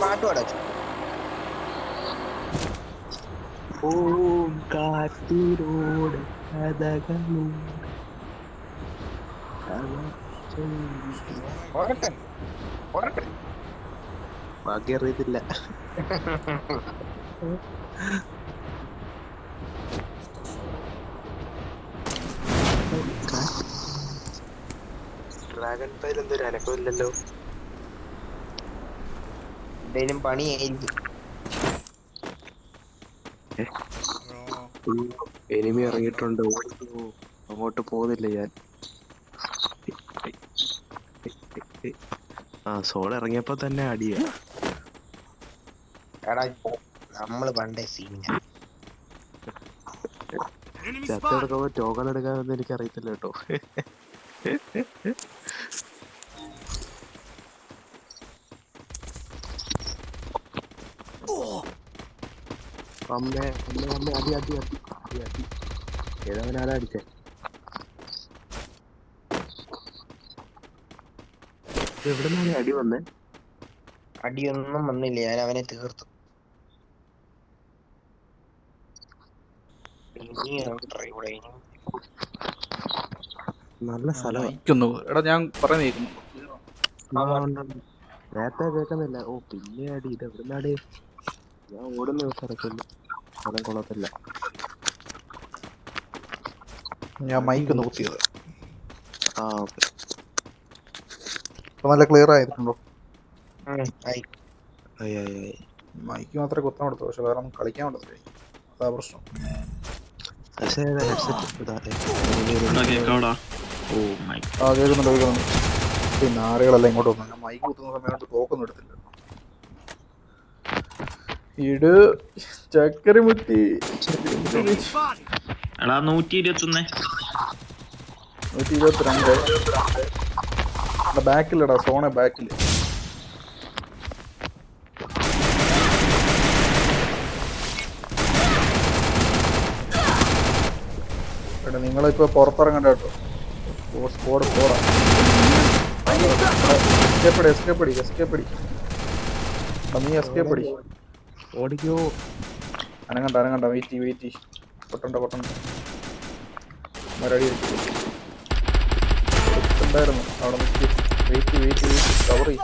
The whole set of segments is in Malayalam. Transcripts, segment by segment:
പാട്ട് പാടാച്ചു. ഓം കാട്ടിലൂടെ കഥകളൂടെ ബാക്കി അറിയത്തില്ല. ഡ്രാഗൺ ഫയൽ എന്തൊരു അനക്കമില്ലല്ലോ. എന്തേലും പണിയായിരിക്കും. എനിമി ഇറങ്ങിയിട്ടുണ്ട്. അങ്ങോട്ട് പോകുന്നില്ല ഞാൻ. സോൾ ഇറങ്ങിയപ്പോ തന്നെ അടിയാ. എടാ നമ്മള് പണ്ടേ സീന ചത്തെടുക്കുമ്പോ ടോക്കൺ എടുക്കാനൊന്നും എനിക്ക് അറിയത്തില്ല കേട്ടോ. അമ്മേ അമ്മേ അമ്മേ അടി അടി അടി അടി അടി ഏതവനാടാ അടിച്ചേ? എവിടെ നിന്നാണ് അടി വന്നേ? അടിയൊന്നും വന്നില്ല, ഞാൻ അവനെ തീർത്തു. നല്ല സ്ഥലം. എടാ ഞാൻ പറയുന്ന നേരത്തെ കേൾക്കുന്നില്ല. ഓ പിന്നെ അടി. ഇത് എവിടെ അടി? ഞാൻ ഓടുന്ന സ്ഥലത്തില്ല. സ്ഥലം കൊള്ളത്തില്ല. ഞാൻ മൈക്ക് നോക്കിയത്. ആ ഓക്കെ. നല്ല ക്ലിയർ ആയിട്ടുണ്ടോ? മൈക്ക് മാത്രമേ കുത്താൻ കൊടുത്തു, പക്ഷെ വേറെ ഒന്നും കളിക്കാൻ പറ്റത്തില്ല. അതാ പ്രശ്നം. കേൾക്കുന്നുണ്ട്. പിന്നെ ആളുകളെല്ലാം ഇങ്ങോട്ട് വന്നു. മൈക്ക് കുത്തുന്ന സമയത്ത് തോക്കൊന്നും എടുത്തില്ല. ഇട് ചക്കര മുത്തി 122 ബാക്കിലടാ, സോണെ ബാക്കില്. എടാ നിങ്ങളിപ്പോ പുറത്തിറങ്ങണ്ട കേട്ടോ. സ്കോഡ് പോടാ. എസ്കേപ്പ് അടി. നീ എസ്കേപ്പ് അടി. ഓടിക്കോ. അനങ്ങണ്ട. വെയിറ്റ്. പൊട്ടണ്ട. മരടി ഉണ്ടായിരുന്നു അവിടെ നിൽക്കി. വെയിറ്റ് കവർ ചെയ്യും.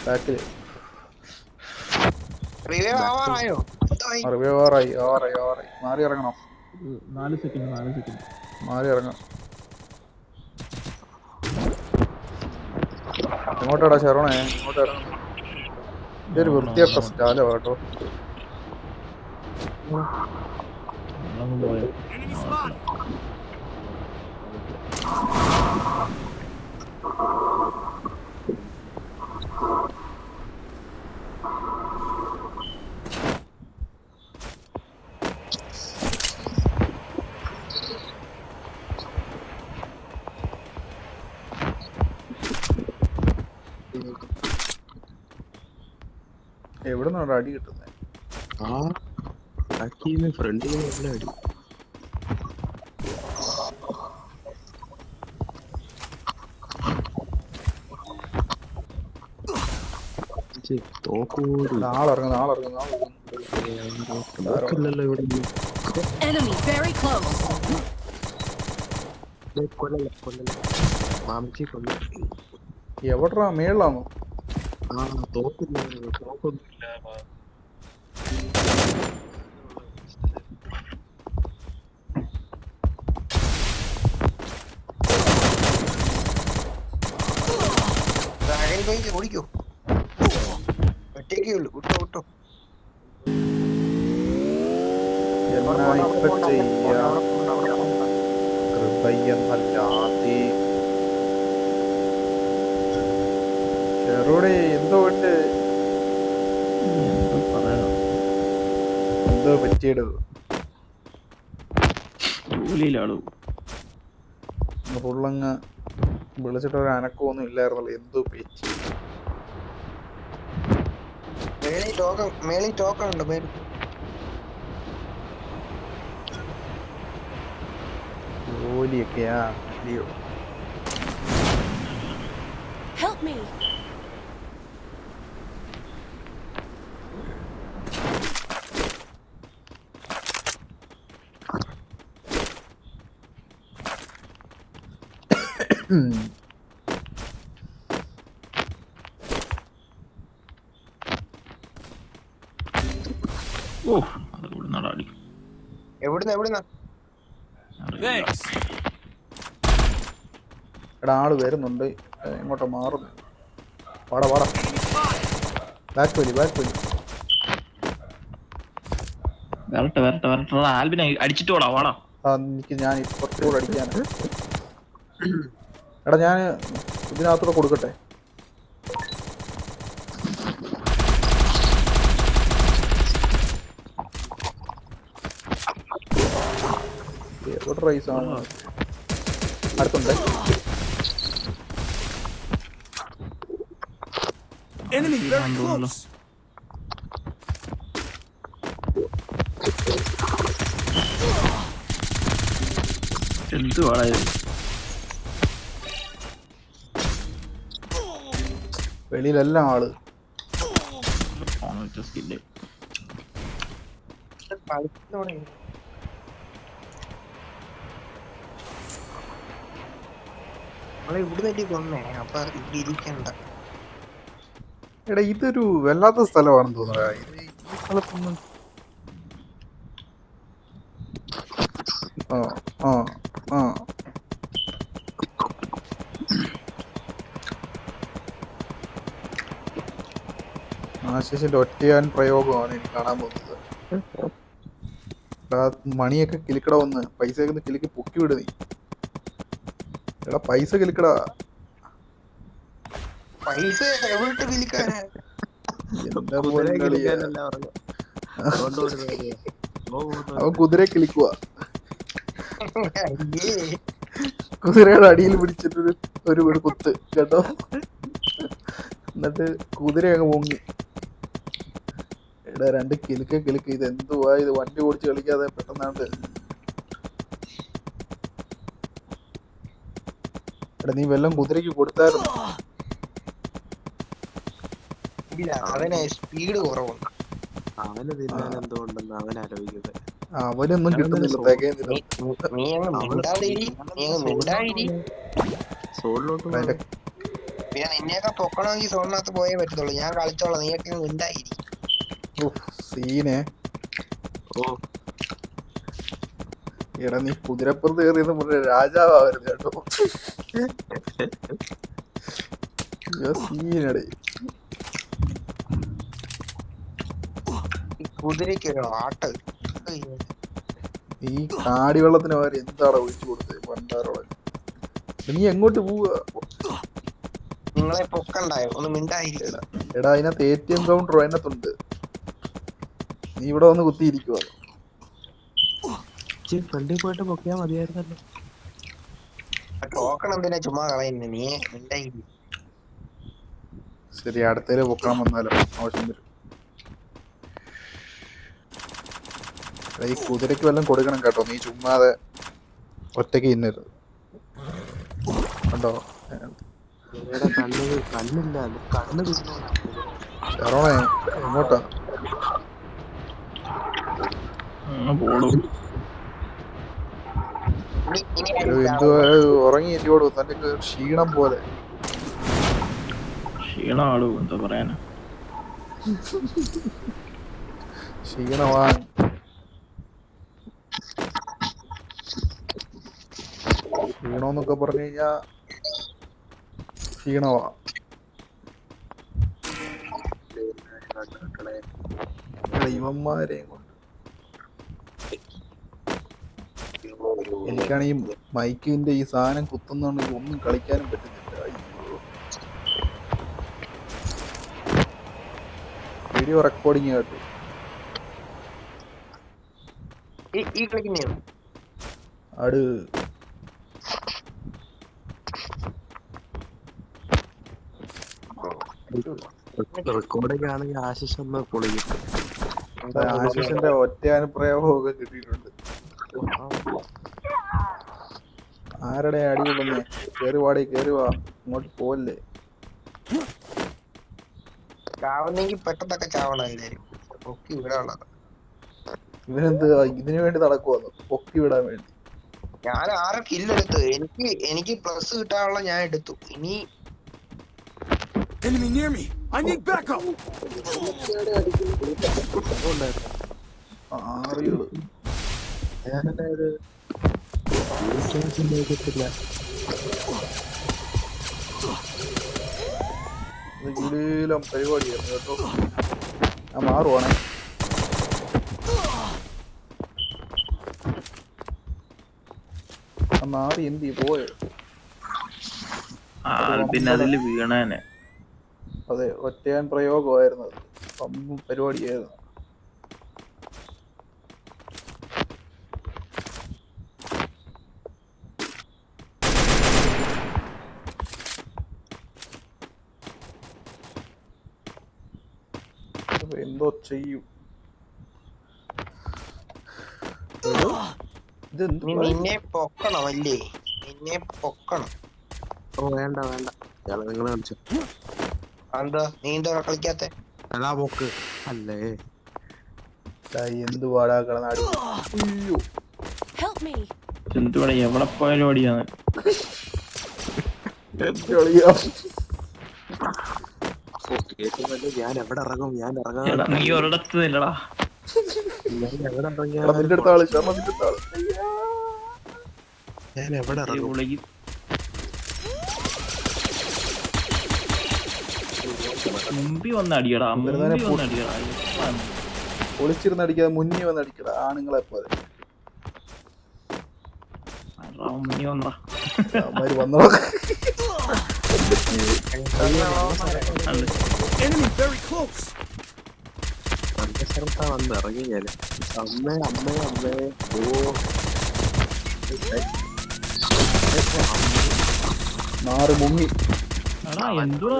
ബാക്കില് റിവൈവാറായി. മാറി ഇറങ്ങണം. 4 സെക്കൻഡ്. മാറി ഇറങ്ങാം. എങ്ങോട്ടാടാ ശരണേ? ഇങ്ങോട്ട് ഇറങ്ങണം. ഇതൊരു വൃത്തിയായിട്ട സ്റ്റാലോ കേട്ടോ. എവിടെ നിന്നാണ് അടി കിട്ടുന്നത്? ഫ്രണ്ടിൽ നല്ല അടി. തോക്കില്ലല്ലോ ഇവിടെ. മാമിച്ചി കൊല്ല. എവിടാ? മേളിലാണോ? തോക്കൊന്നുമില്ല. ഓടിക്കോ, ഒറ്റയ്ക്കേ ഉള്ളു. വിട്ടോ. എന്തോ പറ്റിയിട ഫുള്ളങ്ങ് വിളിച്ചിട്ട് ഒരു അനക്കമൊന്നും ഇല്ലായിരുന്നല്ലോ. എന്തോ പറ്റി? മേളിൽ ടോക്കൺ ഉണ്ട്. ജോലിയൊക്കെയാ. Help me. ഓ അത് ഇവിടുന്നാടാ അടി. എവിടുന്ന Thanks. എടാ ആള് വരുന്നുണ്ട്. ഇങ്ങോട്ട് മാറുന്നു. വാടാ വാടാ. ബാക്ക് വലി. വരട്ടെ ആൽബിനെ അടിച്ചിട്ട് പോടാ വാടാ. എനിക്ക് ഞാൻ ഇപ്പുറത്തൂടെ അടിക്കാൻ. എടാ ഞാൻ ഇതിനകത്തൂടെ കൊടുക്കട്ടെ. എവിടെ റൈസ് ആണ് അടുത്തുണ്ട്. Enemy very close. എന്തുവാടാ ഇത്? വെളിയിലെല്ലാം ആള്. സ്കില്ല് നമ്മളെ ഇവിടുന്ന് കൊന്നേ. അപ്പൊ ഇവിടെ ഇരിക്കണ്ട. എടാ ഇതൊരു വല്ലാത്ത സ്ഥലമാണെന്ന് തോന്നുന്നു. ഈ സ്ഥലത്തൊന്നും ആ ആശിഷിന്റെ ഒറ്റയാൻ പ്രയോഗമാണ് എനിക്ക് കാണാൻ പോകുന്നത്. എടാ മണിയൊക്കെ കിലിക്കട വന്ന് പൈസയൊക്കെ ഒന്ന് കിലിക്ക് പൊക്കി വിട് നീ. എടാ പൈസ കിലിക്കടാ. പൈസ എവിട്ട് വിളിക്കാനാ? എന്താ പോലെ കളിയാ. അവൻ കുതിര കിളിക്കുക. കുതിരയുടെ അടിയിൽ പിടിച്ചിട്ടൊരു ഒരു കുത്ത് കേട്ടോ. എന്നിട്ട് കുതിര അങ്ങ് പൊങ്ങി. എടാ രണ്ട് കിലുക്ക് ഇത് എന്തുവാ ഇത്? വണ്ടി ഓടിച്ച് കളിക്കാതെ പെട്ടെന്നാണ്ട്. എടാ നീ വെല്ലം കുതിരക്ക് കൊടുത്തായിരുന്നു? ഇല്ല, അവന് സ്പീഡ് കുറവുണ്ട്. അവന് തിന്നാൻ എന്തുകൊണ്ടെന്ന് അവൻ ആലോചിക്കുന്നത്. അവനൊന്നും കിട്ടുന്നില്ല. തികയുന്നില്ല. നീ അങ്ങ് മിണ്ടാതിരി. സോളിലോട്ട് പിന്നെ നിന്നെയൊക്കെ പൊക്കണമെങ്കിൽ സോണിനകത്ത് പോയേ പറ്റത്തുള്ളൂ. ഞാൻ കളിച്ചോളാം, നീയൊക്കെ മിണ്ടായിരി. സീനെ. ഓ എടാ നീ കുതിരപ്പുറത്ത് കയറിയെന്ന് പറഞ്ഞ രാജാവായിരുന്നു കേട്ടോ. സീനടേ. കുതിരക്ക് ഒരു ആട്ട്. ഈ കാടിവെള്ളത്തിന് പകരം എന്താടാ ഒഴിച്ചു കൊടുത്തത് പണ്ടാറോളെ? നീ എങ്ങോട്ട് പോവുക? നിങ്ങളെ പൊക്കണ്ടായോ? ഒന്ന് മിണ്ടായിരിക്കല. എടാ അതിനകത്ത് ATM കൗണ്ടർ അതിനകത്തുണ്ട്. നീ ഇവിടെ വന്ന് കുത്തിയിരിക്കുവാ. ഫ്രണ്ടിൽ പോയിട്ട് പൊക്കിയാ മതിയായിരുന്നല്ലോ. ടോക്കൺ എന്തിനാ ചുമ്മാ കളയുന്നേ? നീ മിണ്ടായിരി. ശരി, അടുത്തേല് പൊക്കാൻ വന്നാലോ ആവശ്യം വരും. ഈ കുതിരക്ക് വല്ലതും കൊടുക്കണം കേട്ടോ. നീ ചുമ്മാതെ ഒറ്റയ്ക്ക് ഇന്നരുത് കണ്ടോ. കണ്ണില്ല, കണ്ണ് ഷെറോണേ എങ്ങോട്ടാ? എന്തുവാ ഉറങ്ങിയില്ലോടൂ? തന്റെ ക്ഷീണം പോലെ. ക്ഷീണമാടൂ, എന്താ പറയാനാ. ക്ഷീണമാൻ. ക്ഷീണമെന്നൊക്കെ പറഞ്ഞു കഴിഞ്ഞാ ക്ഷീണമാ. ഇവന്മാരെയും കൊണ്ട് എനിക്കാണെങ്കിൽ മൈക്കിന്റെ ഈ സാധനം കുത്തുന്നുണ്ടെങ്കിൽ ഒന്നും കളിക്കാനും പറ്റുന്നില്ല. വീഡിയോ റെക്കോർഡിങ് കേട്ടു. ആട് റെക്കോർഡിംഗ് ആണെങ്കിൽ ആശിഷ് ഒന്ന് പൊളിക്കും. ആശിഷിന്റെ ഒറ്റയാനുപ്രയോഗമൊക്കെ കിട്ടിയിട്ടുണ്ട്. ആരുടെ അടി കൊള്ളുന്നേ? കേറി വാടി, കേറി വാ, ഇങ്ങോട്ട് പോവല്ലേ. ചാവുന്നെങ്കിൽ പെട്ടെന്നൊക്കെ ചാവണം എല്ലാരും. പൊക്കി വിടാനുള്ളത്. ഇവനെന്ത് ഇതിനു വേണ്ടി നടക്കുവാന്ന് പൊക്കി വിടാൻ വേണ്ടി. ഞാൻ 6 കില്ലെടുത്തു. എനിക്ക് പ്ലസ് കിട്ടാനുള്ള ഞാൻ എടുത്തു. ഇനി Enemy near me. I need backup. ആറികള് ഗുലീലം പരിപാടിയായിരുന്നു കേട്ടോ. ഞാൻ മാറുവാണേ. മാറി എന്തി പോയോ? പിന്നെ അതില് വീണേനെ. അതെ, ഒറ്റയാൻ പ്രയോഗമായിരുന്നു അത്. പമ്പും പരിപാടിയായിരുന്നു. എന്തോ ചെയ്യും. നിന്നെ പൊക്കണം അല്ലേ? നിന്നെ പൊക്കണം. ഓ വേണ്ട വേണ്ട, നിങ്ങൾ കളിച്ചു. എന്താ നീ എന്താ കളിക്കാത്ത? അതാ പോക്ക് അല്ലേ? എന്ത് പാടാ കിടന്നാടി. അയ്യോ എന്തുവാടാ എവിടെ പോയാലും ഓടിയാണ്. ഞാൻ എവിടെ ഇറങ്ങും? ഞാൻ നീ ഒരിടത്ത് ഇല്ലടാ. എവിടെ ഇറങ്ങിയ ഞാൻ എവിടെ ഇറങ്ങും? മുമ്പിൽ വന്ന് അടിയടാ, മുമ്പിൽ വന്ന് അടിയടാ. ഒളിച്ചിരുന്ന് അടിക്കാതെ മുന്നിൽ വന്ന് അടിക്കടാ ആണുങ്ങളെ പോലെ. മുന്നിൽ വന്നോ വന്നോ. Enemy very close. നല്ല സ്ഥലത്താ വന്ന് ഇറങ്ങി ഞാൻ. അമ്മേ അമ്മേ അമ്മേ. ഓ നാറ് മുങ്ങി. എന്തുവാ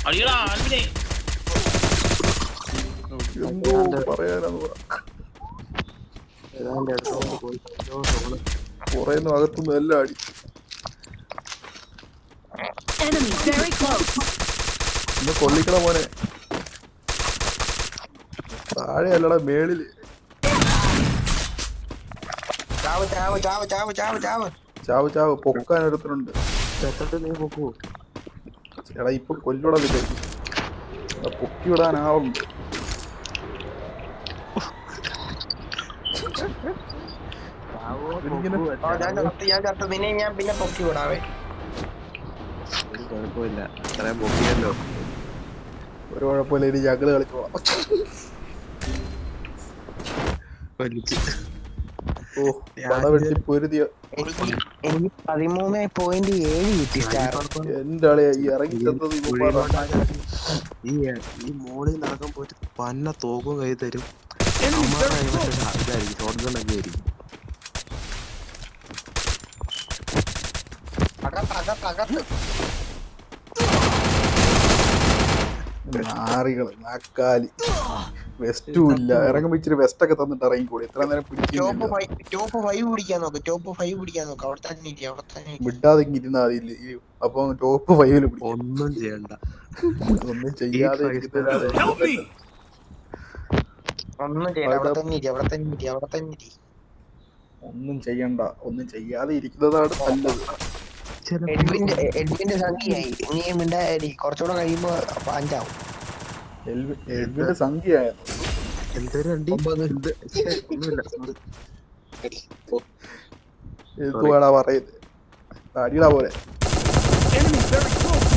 അടിയടാ ആൽവിനെ. എന്തോ പറയാനാന്ന് പറ. കുറേന്നും അകത്തുനിന്നും എല്ലാം അടി. ഇന്ന് കൊള്ളിക്കണ മോനെ. താഴെ അല്ലടാ മേളില്. ചാവ് ചാവ് ചാവ് ചാവ് ചാവ് ചാവ് ചാവ് ചാവ് പൊക്കാൻ ഒരുത്തനുണ്ട്. നീ പോക്കൂ. എടാ ഇപ്പൊ കൊല്ലൂടതില്ല, പൊക്കി വിടാനാവുണ്ട്. ഞാൻ ചത്തു. നിന്നെ ഞാൻ പിന്നെ പൊക്കി വിടാവേ. കുഴപ്പമില്ല, അത്രയും പൊക്കിയല്ലോ. ഒരു കുഴപ്പമില്ല, ഇനി ഞങ്ങള് കളിച്ചോളാം. ഓ പട വെട്ടി പൊരുതിയ. എനിക്ക് 13.7 കിട്ടി സ്റ്റാർ. എന്റെ ആളെയാ ഈ ഇറങ്ങി ചെന്നത്. ഈ മോളിൽ നടക്കാൻ പോയിട്ട് പന്ന തോക്കും കൈ തരും. ഇതായിരിക്കും ഷോട്ട് ഗൺ ഒക്കെ ആയിരിക്കും. നാറികള് നാക്കാലി. വെസ്റ്റും ഇല്ല. ഇറങ്ങുമ്പോ ഇച്ചിരി വെസ്റ്റ് ഒക്കെ തന്നിട്ട് ഇറങ്ങിക്കൂടി. എത്ര നേരം ടോപ്പ് 5 പിടിക്കാൻ നോക്ക്. ടോപ്പ് 5 പിടിക്കാൻ നോക്ക്. അവിടെ തന്നെ ഇരിക്കും, അവിടെ തന്നെ വിടാതെ ഇരുന്നാ അതില്ല. അപ്പൊ ടോപ്പ് 5 ഒന്നും ചെയ്യണ്ട, ഒന്നും ചെയ്യാതെ ഇരിക്കുന്നതിനാണ്. Help me. ഒന്നും ചെയ്യണ്ട. അവിടെ തന്നെ ഇരി, അവിടെ തന്നെ ഇരി, അവിടെ തന്നെ ഇരി. ഒന്നും ചെയ്യണ്ട, ഒന്നും ചെയ്യാതെ ഇരിക്കുന്നതാണ് നല്ലത്. എഡ്വിന്റെ സംഖ്യയായി. നീ മിണ്ടായി കുറച്ചുകൂടെ കഴിയുമ്പോ 5 ആവും. എഡ്വിന്റെ സംഖ്യയായിരുന്നു. എന്തൊരു എന്തുവാടാ പറയുന്നത്? അടിയടാ പോലെ. Enemy very close.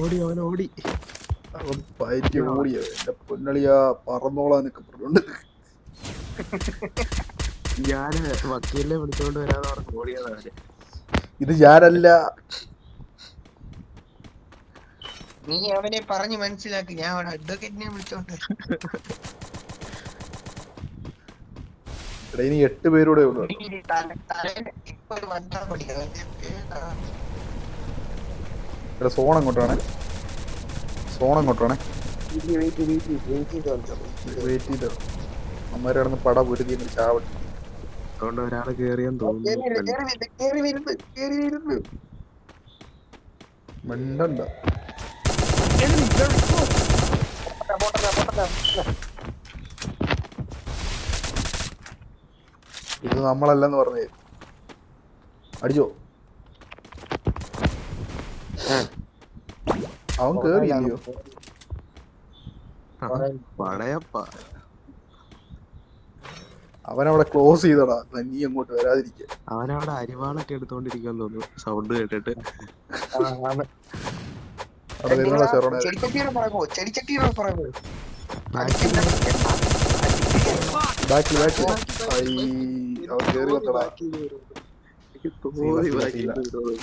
ഓടി, അവൻ ഓടി. അവൻ പയറ്റി ഓടിയ. എന്റെ പൊന്നളിയാ പറന്നോളാൻ നിൽക്കപ്പെടുന്നുണ്ട്. ഞാന് വക്കീലിനെ വിളിച്ചോണ്ട് വരാന്ന് പറഞ്ഞ് ഓടിയതാണ്. ഇത് ഞാനല്ല. നീ അവനെ പറഞ്ഞ് മനസ്സിലാക്കി. ഞാൻ അവിടെ അഡ്വക്കേറ്റിനെ വിളിച്ചോണ്ട്. ഇനി 8 പേരൂടെ ഉള്ളു. സോൺ അങ്ങോട്ടാണ്, സോൺ അങ്ങോട്ടാണ്. വെയിറ്റ് ചെയ്തോ. അമ്മമാരെ കിടന്ന് പട പൊരുതി ചാവട്ടെ. അതുകൊണ്ട് ഒരാള് കേറിയെന്ന് തോന്നുന്നു. മിണ്ടണ്ട. Enemy very close. ഇത് നമ്മളല്ലെന്ന് പറഞ്ഞേ. അടിച്ചോ. അവൻ കേറിയില്ലയോ? അവനവിടെ ക്ലോസ് ചെയ്തടാ. നീ അങ്ങോട്ട് വരാതിരിക്കുക. അവനവിടെ അരിവാളൊക്കെ എടുത്തോണ്ടിരിക്കാൻ തോന്നുന്നു സൗണ്ട് കേട്ടിട്ട്. അവിടെ വരുന്നോടാ ചെറുനെ. ചെടിച്ചട്ടിയുടെ പുറകോ ചെടിച്ചട്ടിയുടെ പുറകോ ബാക്കിൽ അവൻ കേറി വന്നടാ. തോന്നി